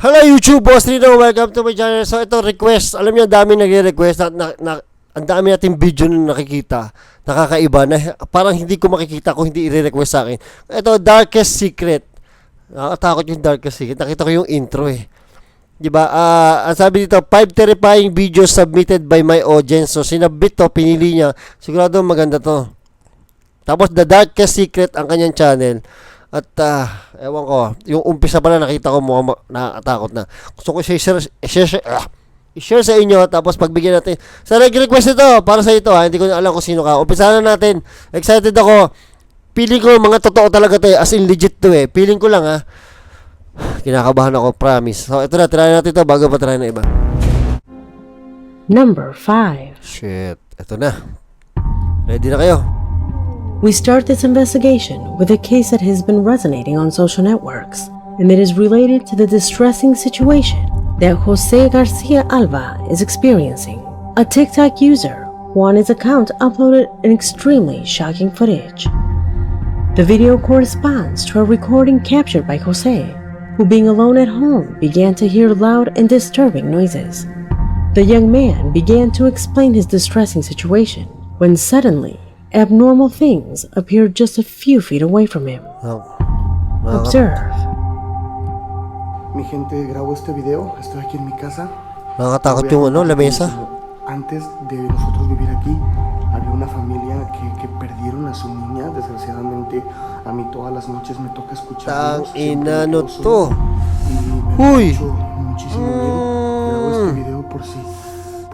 Hello YouTube, Boss Rino. Welcome to my channel. So ito request. Alam niyo, dami nagre-request ang dami nating video na nakikita. Nakakaiba na parang hindi ko makikita kung hindi i-request sa akin. Ito, Darkest Secret. Nakakatakot yung Darkest Secret. Nakita ko yung intro eh. Diba? Ang sabi dito, 5 terrifying videos submitted by my audience. So sinabit to, pinili niya. Sigurado maganda to. Tapos The Darkest Secret ang kanyang channel. At ewan ko, yung umpisa pala nakita ko mukhang nakakatakot na. Gusto ko i-share sa inyo, tapos pagbigyan natin. Sa request ito, para sa ito hindi ko na alam kung sino ka. Umpisahan na natin. Excited ako. Feeling ko mga totoo talaga to as in legit to Feeling ko lang kinakabahan ako, promise. So ito na, try natin ito bago pa try na iba. Number 5. Shit, ito na. Ready na kayo? We start this investigation with a case that has been resonating on social networks and that is related to the distressing situation that Jose Garcia Alba is experiencing. A TikTok user who on his account uploaded an extremely shocking footage. The video corresponds to a recording captured by Jose, who being alone at home began to hear loud and disturbing noises. The young man began to explain his distressing situation when suddenly abnormal things appeared just a few feet away from him. Observe. Mi gente, grabo este video, estoy aquí en mi casa. Nakakatakot yung lamesa. Antes de nosotros vivir aquí, había una familia que perdieron a su niña. Desgraciadamente, a mí todas las noches me toca escucharlos. Inano to. Y me da muchísimo miedo. Grabo este video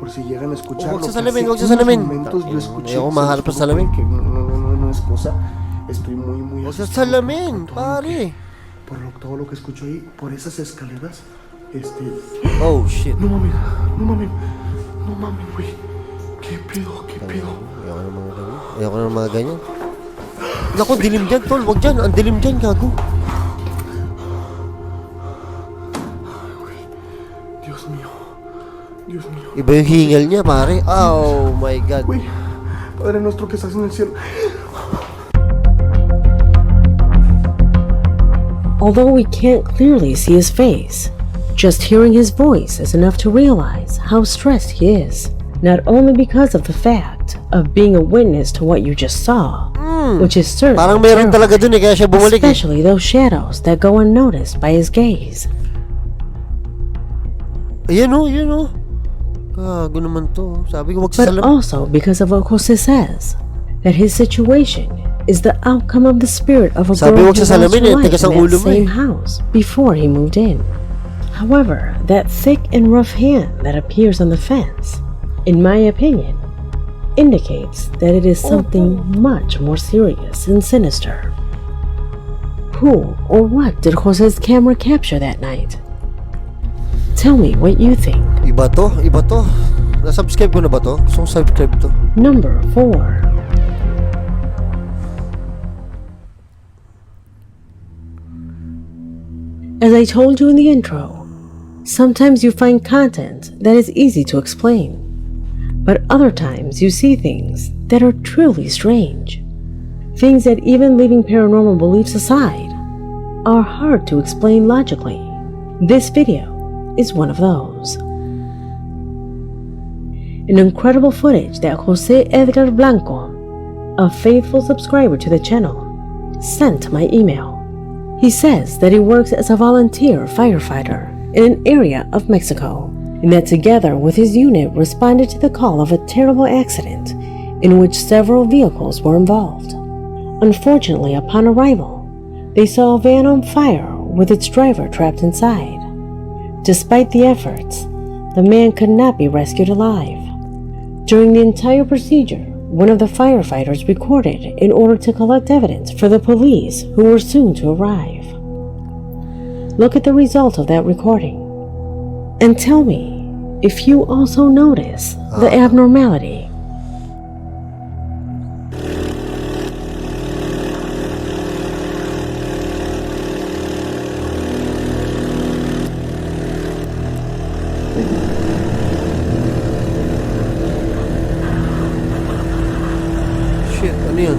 por si llegan a escucharlo. Huwag sa salamin, huwag sa salamin. Yo escuché Ayoko maharap sa salamin. que no es cosa. Estoy muy Huwag sa asustado salamin, por pare. todo lo que escucho ahí, por esas escaleras. Oh shit. No mames, güey. ¿Qué pedo? Ayoko na mga ganyan. Naku, dilim dyan, tol. Huwag dyan. Ang dilim dyan, gago. Dios mío. Iba yung hingal niya, pare. Oh my God. Güey, Padre nuestro que estás en el cielo. Although we can't clearly see his face, just hearing his voice is enough to realize how stressed he is. Not only because of the fact of being a witness to what you just saw, which is certainly Parang meron talaga dun kaya siya bumalik especially those shadows that go unnoticed by his gaze. Ayan o. Gago naman to. Sabi ko wag sa But salamin. also because of what Jose says, that his situation is the outcome of the spirit of a Sabi girl wag who sa lost salamin her life tigas ang in ulo that mo same house before he moved in. However, that thick and rough hand that appears on the fence, in my opinion, indicates that it is something much more serious and sinister. Who or what did Jose's camera capture that night? Tell me what you think. Iba to. Nasubscribe ko na ba to? Gusto kong subscribe to. Number 4. As I told you in the intro, sometimes you find content that is easy to explain, but other times you see things that are truly strange. Things that, even leaving paranormal beliefs aside, are hard to explain logically. This video is one of those. An incredible footage that Jose Edgar Blanco, a faithful subscriber to the channel, sent to my email. He says that he works as a volunteer firefighter in an area of Mexico, and that together with his unit responded to the call of a terrible accident in which several vehicles were involved. Unfortunately, upon arrival, they saw a van on fire with its driver trapped inside. Despite the efforts, the man could not be rescued alive. During the entire procedure, one of the firefighters recorded in order to collect evidence for the police who were soon to arrive. Look at the result of that recording and tell me if you also notice the abnormality. Shit, ano yun?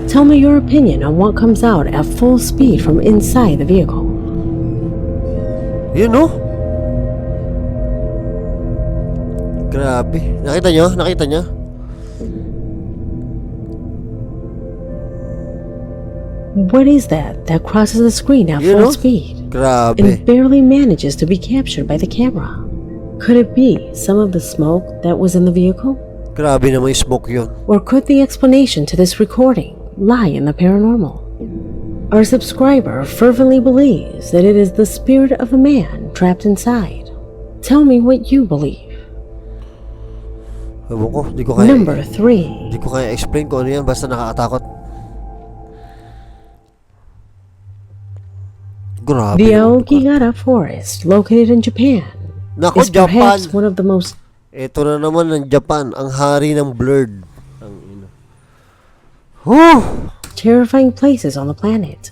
Tell me your opinion on what comes out at full speed from inside the vehicle. Yun no? Grabe. Nakita nyo? Nakita nyo? What is that crosses the screen at You full know? speed Grabe. and barely manages to be captured by the camera? Could it be some of the smoke that was in the vehicle? Grabe naman yung smoke yun. Or could the explanation to this recording lie in the paranormal? Our subscriber fervently believes that it is the spirit of a man trapped inside. Tell me what you believe. Ewan ko, di ko kaya... Number 3. Di ko kaya explain kung ano yan, basta nakakatakot. Grabe. The naman. Aokigahara Forest, located in Japan, Nako, is Japan. perhaps one of the most Ito na naman ng Japan, ang hari ng blurred. Ang ina. Whew! terrifying places on the planet.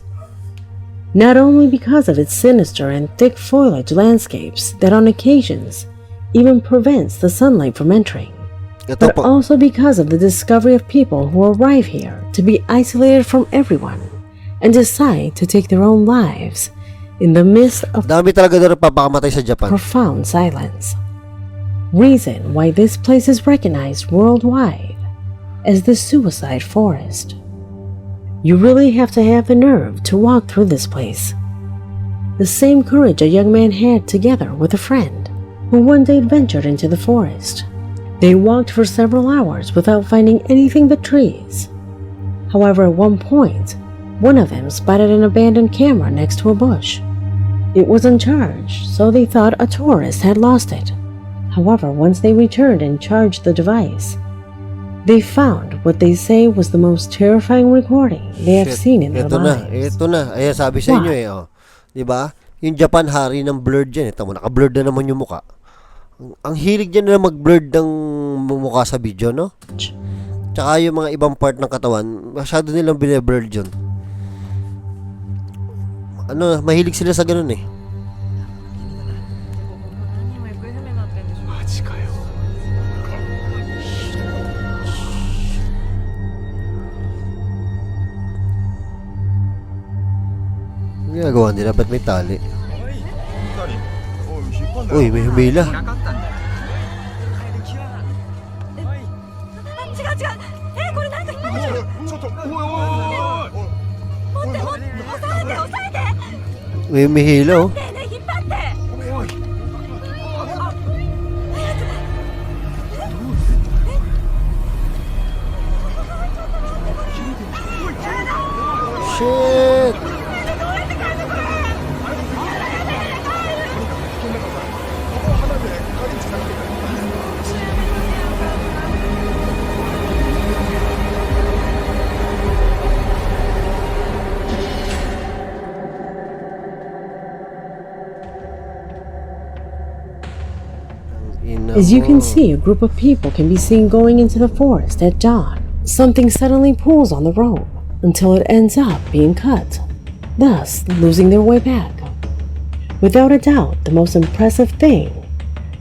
Not only because of its sinister and thick foliage landscapes that on occasions even prevents the sunlight from entering, Ito but po. also because of the discovery of people who arrive here to be isolated from everyone and decide to take their own lives in the midst of Dami talaga doon papakamatay sa Japan. profound silence. Reason why this place is recognized worldwide as the suicide forest. You really have to have the nerve to walk through this place. The same courage a young man had together with a friend who one day ventured into the forest. They walked for several hours without finding anything but trees. However, at one point, one of them spotted an abandoned camera next to a bush. It was uncharged, so they thought a tourist had lost it. However, once they returned and charged the device, they found what they say was the most terrifying recording they have seen in their Ito na, lives. ito na. Ayan, sabi sa inyo eh. Oh. Diba? Yung Japan, hari ng blurred dyan. Ito mo, naka-blurred na naman yung muka. Ang hilig dyan na mag-blurred ng mukha sa video, no? Tsaka yung mga ibang part ng katawan, masyado nilang bine-blurred dyan. Ano, mahilig sila sa ganun eh. Ang ginagawa nila, ba't may tali? Uy, may humila. 違う違うこれなんか引っ掛けてるちょっとおいおいおいおい持って持って押さえて押さえて May humihila oh. ねえねえ引っ張っておい Shit! As you can see, a group of people can be seen going into the forest at dawn. Something suddenly pulls on the rope until it ends up being cut, thus losing their way back. Without a doubt, the most impressive thing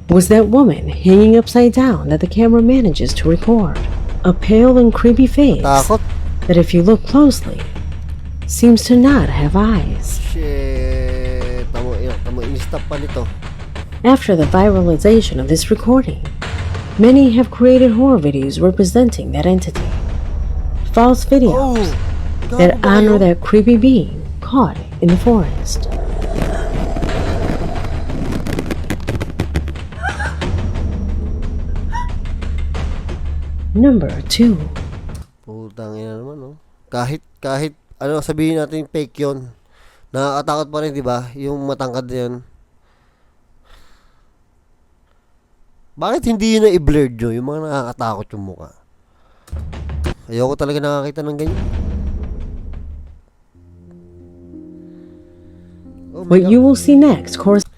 was that woman hanging upside down that the camera manages to record. A pale and creepy face Takot. that, if you look closely, seems to not have eyes. Shit! Tamo, in-stop pa nito. After the viralization of this recording, many have created horror videos representing that entity. False videos that honor that creepy being caught in the forest. Number 2. Putang ina naman, no? Kahit, ano, sabihin natin fake yun. Nakakatakot pa rin, di ba? Yung matangkad na yun. Bakit hindi yun na i-blurred nyo? Yung mga nakakatakot yung mukha. Ayoko talaga nakakita ng ganyan. Oh, What you will see next corresponds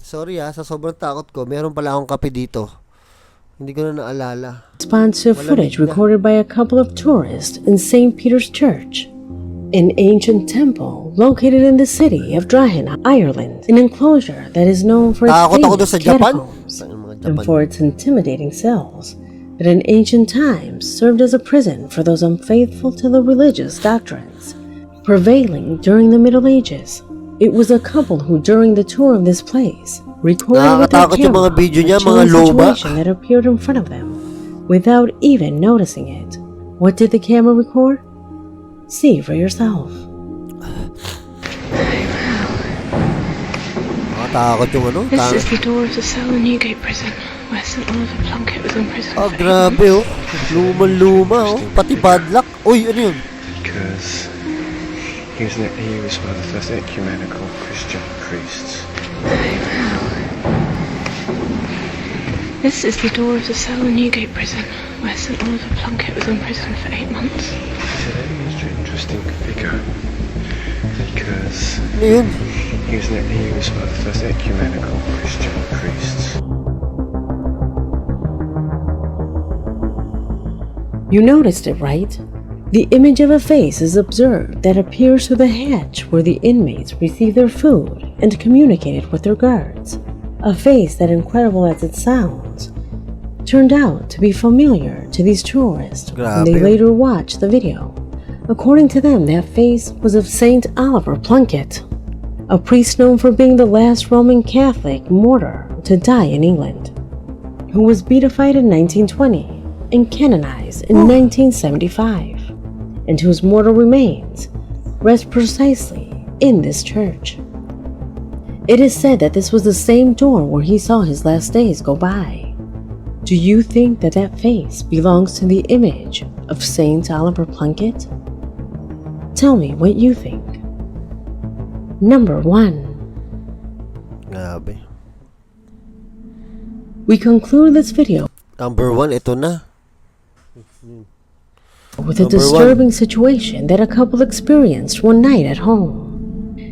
sorry sa sobrang takot ko, meron pala akong kape dito. Hindi ko na naalala. to footage recorded by a couple of tourists in St. Peter's Church, an ancient temple located in the city of Drahan, Ireland, an enclosure that is known for its Takot ako doon famous sa Japan. catacombs Ang mga and Japan. for its intimidating cells that in ancient times served as a prison for those unfaithful to the religious doctrines prevailing during the Middle Ages. It was a couple who, during the tour of this place, recorded with their Nakakatakot yung mga camera video niya, a mga chilling loba. situation that appeared in front of them without even noticing it. What did the camera record? See for yourself. Nakakatakot yung ano. This is the door of the cell in Newgate Prison, where St. Oliver Plunkett was imprisoned Ah, for 8 grabe oh. Luma-luma oh. Pati padlock. Uy, ano yun? Because he was one of the first ecumenical Christian priests. This is the door of the cell in Newgate Prison, where St. Oliver Plunkett was imprisoned for 8 months. He's an interesting figure because Ano yun? he was one of the first ecumenical Christian priests. You noticed it, right? The image of a face is observed that appears through the hatch where the inmates receive their food and communicated with their guards. A face that, incredible as it sounds, turned out to be familiar to these tourists when they Grabe. later watched the video. According to them, that face was of Saint Oliver Plunkett, a priest known for being the last Roman Catholic martyr to die in England, who was beatified in 1920 and canonized in 1975, and whose mortal remains rest precisely in this church. It is said that this was the same door where he saw his last days go by. Do you think that that face belongs to the image of Saint Oliver Plunkett? Tell me what you think. Number 1. Grabe. We conclude this video Number 1, ito na. with a Number disturbing situation that a couple experienced one night at home.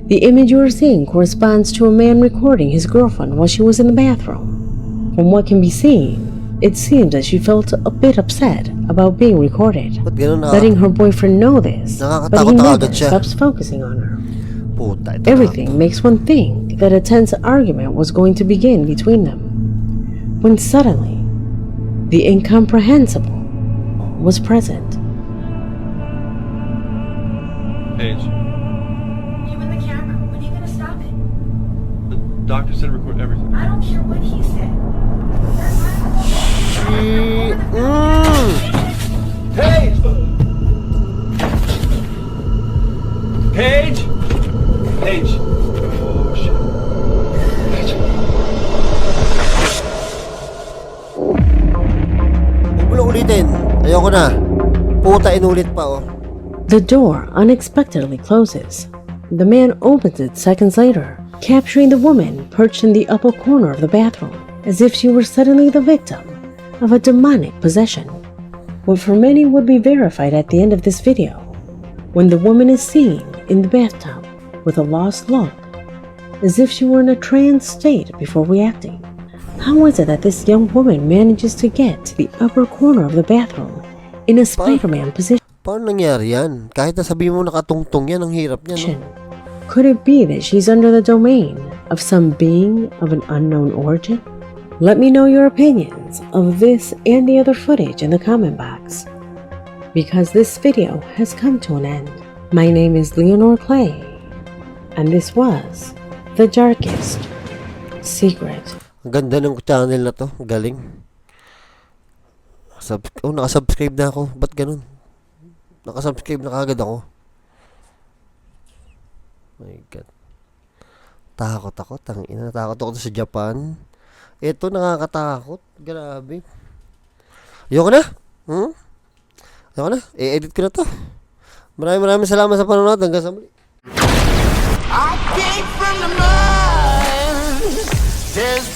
The image you are seeing corresponds to a man recording his girlfriend while she was in the bathroom. From what can be seen, it seems that she felt a bit upset about being recorded, Ba't ganun na? letting her boyfriend know this, but he Nakakatakot na never agad siya. stops focusing on her. Puta, ito Everything makes one think that a tense argument was going to begin between them, when suddenly, the incomprehensible was present. Paige, You and the camera. When are you gonna stop it? the doctor said record everything. I don't care what he said. Paige! Paige! Paige! Oh, shit. Paige. Huwag mo na ulitin. Ayoko na. Puta, inulit pa oh. The door unexpectedly closes. The man opens it seconds later, capturing the woman perched in the upper corner of the bathroom, as if she were suddenly the victim of a demonic possession. What for many would be verified at the end of this video, when the woman is seen in the bathtub with a lost look, as if she were in a trance state before reacting. How is it that this young woman manages to get to the upper corner of the bathroom in a Spider-Man position? Paano nangyari yan? Kahit nasabihin mo nakatungtong yan, ang hirap niya, no? Could it be that she's under the domain of some being of an unknown origin? Let me know your opinions of this and the other footage in the comment box, because this video has come to an end. My name is Leonor Clay, and this was The Darkest Secret. Ang ganda ng channel na to. Galing. Nakasubscribe na ako. Ba't ganun? Nakasubscribe na kagad ako. My God. Takot ako. Tangina. Natakot ako sa Japan. Ito nakakatakot. Grabe. Ayoko na. Ayoko na. I-edit ko na to. Maraming salamat sa panonood. Hanggang sa muli. I came from the mud. There's